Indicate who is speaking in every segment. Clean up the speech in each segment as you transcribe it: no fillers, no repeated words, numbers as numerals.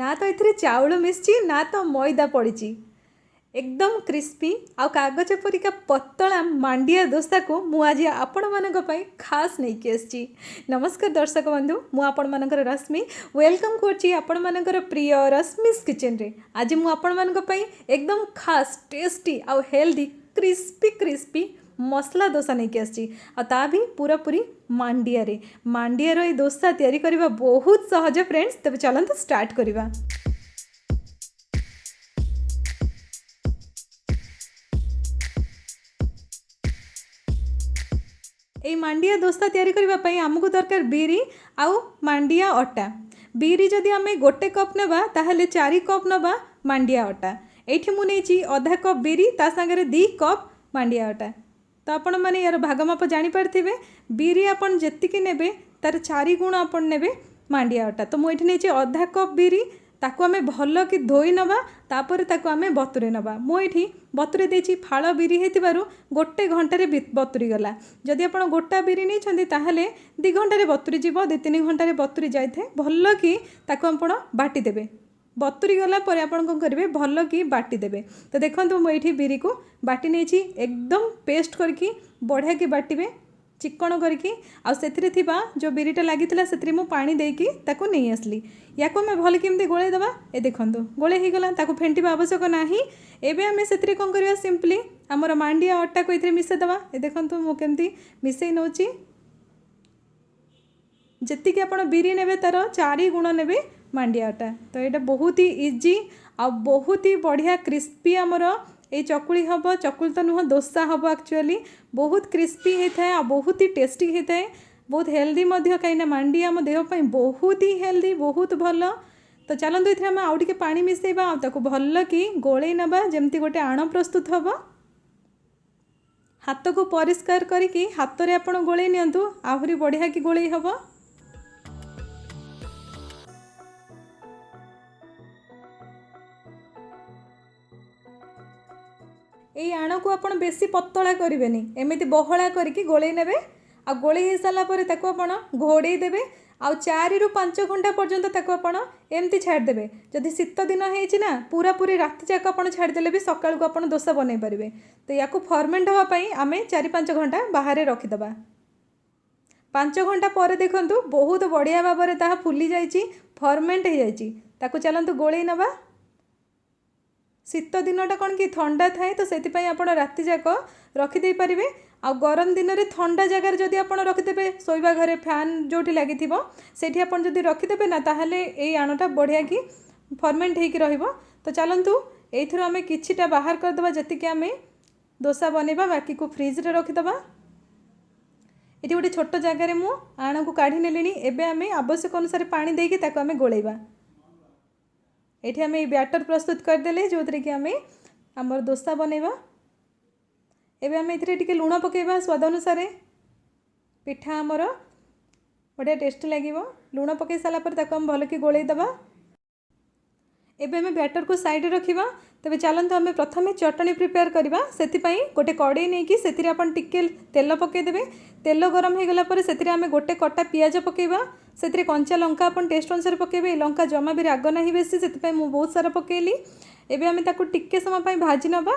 Speaker 1: ना तो ये चाउल मिसी ना तो मैदा पड़ी एकदम क्रिस्पी आउ कागज परिका पतला मांडिया डोसा को मु आज आपण मानक पई खास नहीं कि आसी। नमस्कार दर्शक बंधु, मु आपण मानकर रश्मि वेलकम करची आपण मानकर प्रिय रश्मिस किचन रे। आज मु आपण मानक पई एकदम खास टेस्टी आउ healthy crispy crispy masala dosa नहीं कि आसी आ ता भी पूरा पूरी मांडिया रे। मांडिया रो डोसा तैयारी करबा बहुत सहज फ्रेंड्स। तबे चलंतु स्टार्ट करबा। এই मांडिया डोसा तैयारी करने आमको दरकार बिरी आउ मांडिया अटा। बिरी जदि आम गोटे कप नेबा ताहले 4 कप नबा मांडिया अटा। एठी मु नेछि आधा कप बिरी ता संगे 2 कप मांडिया अटा। तो आपण माने यार भागमाप जानि पारथिबे। बिरी आपण जेतिकी नेबे तार 4 गुण आपण नेबे मांडिया अटा। तो मु एठी नेछि आधा कप बिरी ताकू आमे भल कि धोई नबा तापर ताकू आमे बतुरे नबा। मु एठी बतुरे देछि फाळ बिरी हेतिबारु गोटे घंटारे बतुरी गला। जदि आपण गोटा बिरी नै छथि ताहले 2 घंटारे बतुरी जिवो। 2-3 घंटारे बतुरी जाइथे भल कि ताकू आपण बाटी देबे। बतुरी गला परे आपण कोन करिवे भल कि बाटी देबे। तो देखंतु मु एठी बिरी को बाटी नेछि एकदम पेस्ट करके बढ़िया कि बाटीबे चिक्कण करके आ सेथिरे थिबा जो बिरीटा लागिथिला सेथिरे मु पानी देकी ताकू नै आसली। याको मैं भल केमती गोळे दबा। ए देखंतु गोळे हे गला ताकू फेंटिबा आवश्यक नाही। एबे हमें सेथिरे कोन करबा सिंपली हमर मांडिया अट्टा को इथरे मिसे दबा। ए देखंतु मु केमती मिसेई नोची। जति कि आपण बिरी नेबे तार 4 गुण नेबे मांडिया अट्टा। तो एटा बहुत ही इजी आ बहुत ही बढ़िया क्रिस्पी हमर ये चकुली हम। चकुली तो नुह डोसा हम। एक्चुअली बहुत क्रिस्पी होता है आ बहुत ही टेस्टी होता है। बहुत हेल्दी कहीं मांडिया आम देहपाई बहुत ही हेल्दी बहुत भल। तो चलते ये आम आउ टे पानी मिसेबा आकु भल कि गोले नबा जमती गोटे आण प्रस्तुत हम। हाथ को परिष्कार करके हाथ में आप गोले नियंतु आहरी बढ़िया कि गोले हम। এই ଆଣକୁ ଆପଣ ବେଶୀ ପତଳା କରିବେନି, ଏମିତି ବହଳା କରିକି ଗୋଳେଇ ନେବେ। ଆଉ ଗୋଳେଇ ହେଇ ସାରିଲା ପରେ ତାକୁ ଆପଣ ଘୋଡ଼େଇ ଦେବେ। ଆଉ 4 ରୁ 5 ଘଣ୍ଟା ପର୍ଯ୍ୟନ୍ତ ତାକୁ ଆପଣ ଏମିତି ଛାଡ଼ିଦେବେ। ଯଦି ଶୀତ ଦିନ ହେଇଛି ନା ପୁରା ପୁରି ରାତି ଯାକ ଆପଣ ଛାଡ଼ିଦେଲେ ବି ସକାଳକୁ ଆପଣ ଦୋସା ବନେଇ ପାରିବେ। ତ ୟାକୁ ଫର୍ମେଣ୍ଟ ହେବା ପାଇଁ ଆମେ 4-5 ଘଣ୍ଟା ବାହାରେ ରଖିଦେବା। 5 ଘଣ୍ଟା ପରେ ଦେଖନ୍ତୁ ବହୁତ ବଢ଼ିଆ ଭାବରେ ତାହା ଫୁଲି ଯାଇଛି, ଫର୍ମେଣ୍ଟ ହେଇଯାଇଛି। ତାକୁ ଚାଲନ୍ତୁ ଗୋଳେଇ ନେବା। शीत दिनटा कौन कि ठंडा थाए तो से आप राति जाक रखिदे पारे। आ गरम दिन में ठंडा जगार जदि आप रखिदे शोवा घरे फैन जो लगी से आप रखिदे ना ताहले ये आणटा बढ़िया कि फर्मेंट होकर रहिबो। तो चलतु एथर आम किछिटा बाहर करदे जतिक आम डोसा बनइबा बाकी को फ्रिज रे रखिदबा। ये गोटे छोट जगार मु आण को काढ़ी नेलिनी। एबे आम आवश्यक अनुसार पानी देके ताको आम गोलेबा। ये आम बैटर प्रस्तुत करदे जो थी कि आम आमर डोसा बनइबा। एबे आम ये लुण पकेबा स्वाद अनुसार। पिठा आमर बढ़िया टेस्टी लगे। लुण पकई सारापर ताको आम भल कि गोले दबा। एबे आम बैटर को साइड रखिबा। तबे चलते आम प्रथम चटनी प्रिपेयर करबा। सेतिपई गोटे कड़ई नहीं कि सेतिरे आपण टिके तेल पकई देबे। तेल गरम हो गला परे सेतिरे आम गोटे कटा पियाज पकेबा। सेतिरे कंचा लंका आपण टेस्ट अनुसार पकेबे। लंका जमा भी राग नहीं बेसी सेतिपई मु बहुत सारा पकेली। एबे आम ताको टिके समय पई भाजी नबा।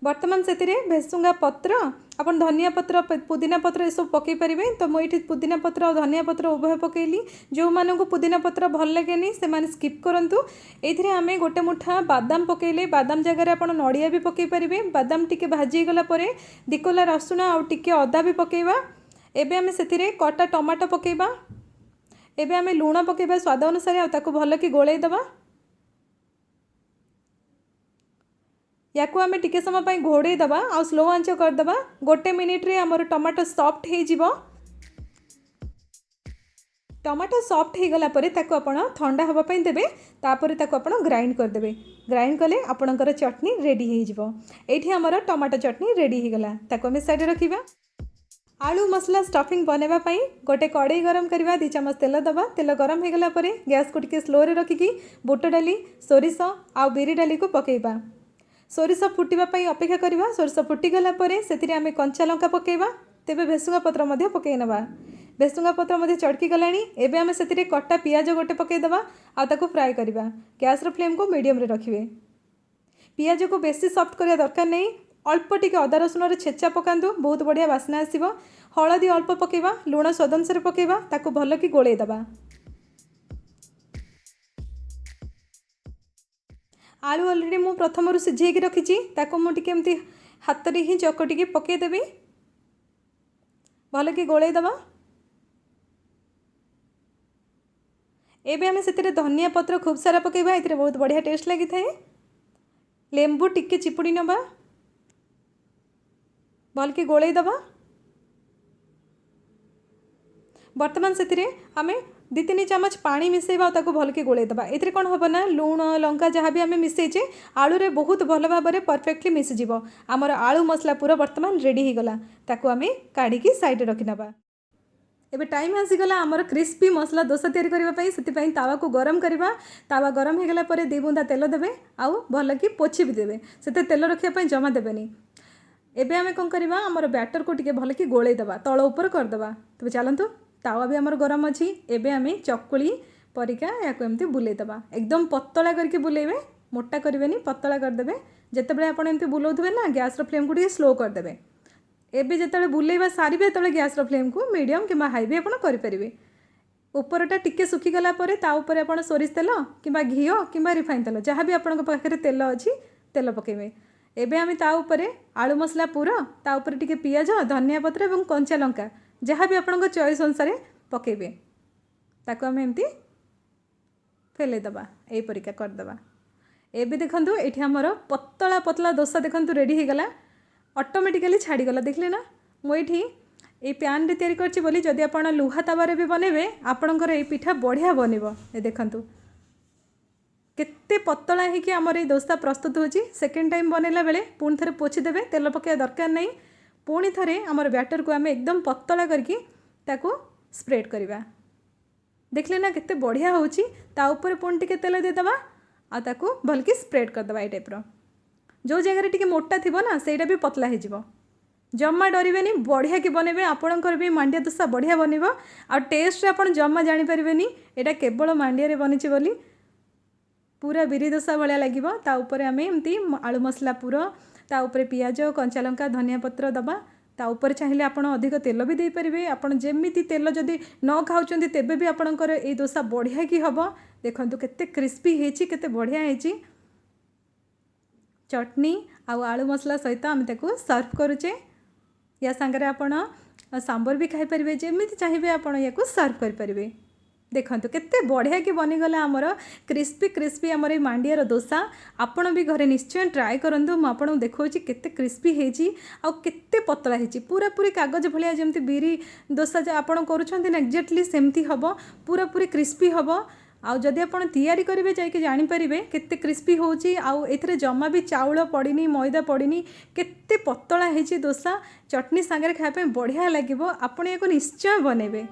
Speaker 1: वर्तमान सेतिरे भेसुंगा पत्र आपण धनिया पत्र पुदीना पत्र ये सब पकई पारिबे। तो मुझे पुदीना पत्र और धनिया पत्र उभय पकेली। जो मानू पुदीना पत्र भल लगे से माने स्किप करंतु। एथिरे आमे गोटे मुठा बादाम पकेले। बादाम जगह आपण नड़िया भी पकई पारिबे। बादाम टिके भाजी गला परे दिकोला रसुण आउ टिके अदा भी पकेबा। एबे आमे सेतिरे कटा टमाटो पकेबा। एबे आमे लुण पकेबा स्वाद अनुसार आ ताको भल कि गोलेई दबा। याकू आमे टिके समय पई घोड़े दबा आ स्लो आंच करदबा। गोटे मिनिट रे हमर टमाटो सॉफ्ट हो जिवो। टमाटो सॉफ्ट हो गला परे ताको आपण ठंडा हवा पई देबे। तापरे ताको आपण ग्राइंड कर देबे। ग्राइंड कले आपणकर चटनी रेडी हो जिवो। एठी हमर टमाटो चटनी रेडी हो गला। ताको हम साइड रखिबा। आलू मसला स्टफिंग बनवा पाई गोटे कड़ई गरम करवा। 2 चम्मच तेल दबा। तेल गरम हो गला परे गैस को टिके स्लो रे रखिकी बुट डाली सोरिष आ बिरी डाली को पकेबा। सोरिष फुटिबा पई अपेक्षा करवा। सोरिष फुटी गला परे सेतिरे आमे कंचा लंका पकेबा। तेबे भेसुंगा पत्र मध्य पकई नबा। भेसुंगा पत्र मध्य चटकी गलानी। एबे आमे सेतिरे कटा पियाज गोटे पकई दबा आ ताको फ्राए करबा। गैस रो फ्लेम को मीडियम रे रखिबे। पियाज को बेसी सॉफ्ट करिया दरकार नहीं, अल्प टिके अदा रसुन रे छेचा पकांदु, बहुत बढ़िया वासना आसीबो। हळदी अल्प पकेबा, लुण स्वाद अनुसार पकेबा, ताको भल कि गोळेई दबा। आलू ऑलरेडी मु प्रथम सिझेकी रखी, ताको मु टिके एमती हाथ रे ही चकटिकी पकई देबी, भल कि गोळेई दबा। एबे आमे सेतिरे धनिया पत्र खूब सारा पकेबा, एतिरे बहुत बढ़िया टेस्ट लगी थाए। लेंबू टिके चिपुड़ी नबा, भल कि गोळेई दबा। वर्तमान सेतिरे आमे 2-3 चमच पानी मिसेबा, ताको भल कि गोळेई दबा। एतिरे कोन हबो ना, लूण लंका जहाँ भी आमे मिसेचे आलू रे बहुत भल भाव में परफेक्टली मिसी जिवो। आमर आलू मसला पूरा वर्तमान रेडी ही गला, ताको आमे काढ़ी की साइड रे रखि नबा। एबे टाइम आसीगला आमर क्रिस्पी मसला डोसा तैयारी करबा पई। सेति तावा को गरम करबा। तावा गरम हो गला परे 2 बूंदा तेल देबे, आउ भल कि पोछि भी देबे। सेते तेल रखिया पई जमा देबेनी। एबे आमे कोन करबा, आमर बैटर को टिके भल कि गोळेई दबा, तळ ऊपर कर दबा। तबे चलंतु, तावा भी आमर गरम अछि। एबे आमे चकुली परिका याको एमती बुलेई दबा। एकदम पतला करके बुलेइबे, मोटा करबेनी, पतला कर देबे। जेतेबेले आपण एमती बुलौथबे ना, गैस रो फ्लेम को टिके स्लो कर देबे। एबे जेतेबेले बुलेइबा सारिबे, तेबेले गैस रो फ्लेम को मीडियम किबा हाई भी आपण करि परिबे। ऊपरटा टिके सुखी गला परे ता ऊपर आपण सोरिष तेल किबा घिओ किबा रिफाइन तेल, जहाँ भी आपण पाखरे तेल अछि, तेल पकेबे। एबे आमे ता ऊपर आलू मसला पूरा, ता ऊपर टिके पियाज, धनिया पत्र एवं कंचा लंका, जहाँ भी आपण चॉइस अनुसार पकेबे, ताको आमे एमती फेले दबा, एई परिका कर दबा। एबे देखंतु, एठी हमर पतला पतला डोसा देखंतु रेडी ही गला, ऑटोमेटिकली छाड़ी गला। देखले ना, मु एठी ए पैन रे तयारी करछि बोली, जदि आपण लुहा तावा रे भी बनेबे, आपणकर ए पिठा बढ़िया बनिबो। ए देखंतु केते पतला है कि हमर ए डोसा प्रस्तुत होछि। सेकंड टाइम बनेला बेले पुणी थरे पोछि देबे, तेल पकेया दरकार नहीं। पुणी थरे हमर बैटर को आमे एकदम पतला करके ताको स्प्रेड करबा। देखले ना केते बढ़िया होछि। ता ऊपर पुणी टिके तेल दे दबा, आ ताको भल कि स्प्रेड कर दबा। ए टाइप रो जो जगह टिके मोटा थिबो ना, सेटा भी पतला हे जिवो। जम्मा डरबेनी, बढ़िया कि बनेबे। आपणकर भी मांडिया डोसा बढ़िया बनिबो। आ टेस्ट आपण जम्मा जानि परिबेनी, एटा केवल मांडिया रे बनिछि बोली। पूरा बिरी डोसा भलिया लागिबो। ता ऊपर आमे एमती आलू मसला पूरा, ता ऊपर पियाज, कंचा लंका, धनिया पत्र दबा। ता ऊपर चाहिए आपण अधिक तेल भी दे परिबे। आपण जेमिति तेल जदि न खाउचंती, तेबे भी आपणकर ए डोसा बढ़िया कि हबो। देखंतु केते क्रिस्पी हेछि, केते बढ़िया हेछि। चटनी आउ आलू मसला सहित आम ताको सर्व करूचे। या सांगरे आपण सांबर भी खाई परिबे, जेमिति चाहिए आपण याको सर्व कर परिबे। देखंतु केते बढ़िया कि बनिगला आमर क्रिस्पी क्रिस्पी आमर ए मांडियार डोसा। आपण भी घरे निश्चय ट्राए करंतु। मु आपन देखौछि केते क्रिस्पी हेछि आ केते पतला हेछि। पूरा पूरी कागज भलिया जेमति बिरी डोसा जे आपण करूछंती ना, एक्जेक्टली सेमति हबो। पूरा पूरी क्रिस्पी हबो। आउ जदि आपण तैयारी करिवे, जाइके जानि परिबे केते क्रिस्पी होछि। आउ एथिरे जम्मा भी चाउल पड़िनी, मैदा पड़िनी, केते पतला हेछि डोसा। चटनी सांगरे खाए पे बढ़िया लागिबो। आपण याको निश्चय बनेबे।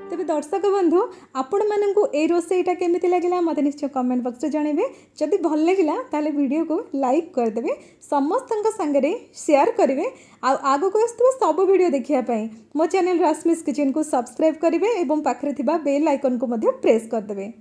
Speaker 1: तेबे दर्शक बंधु, आपण माननकु ए रोसेईटा केमिति लागिला मते निश्चय कमेंट बॉक्स रे जणेबे। जदि भल लागिला ताले वीडियो को लाइक कर देबे, समस्तंक संगरे शेयर करिवे। आ आगो को आस्तबो सब वीडियो देखिया पई मो चैनल रास्मिस किचन को सब्सक्राइब करिवे एवं पाखरे थिबा बेल आइकन को मध्य प्रेस कर देबे।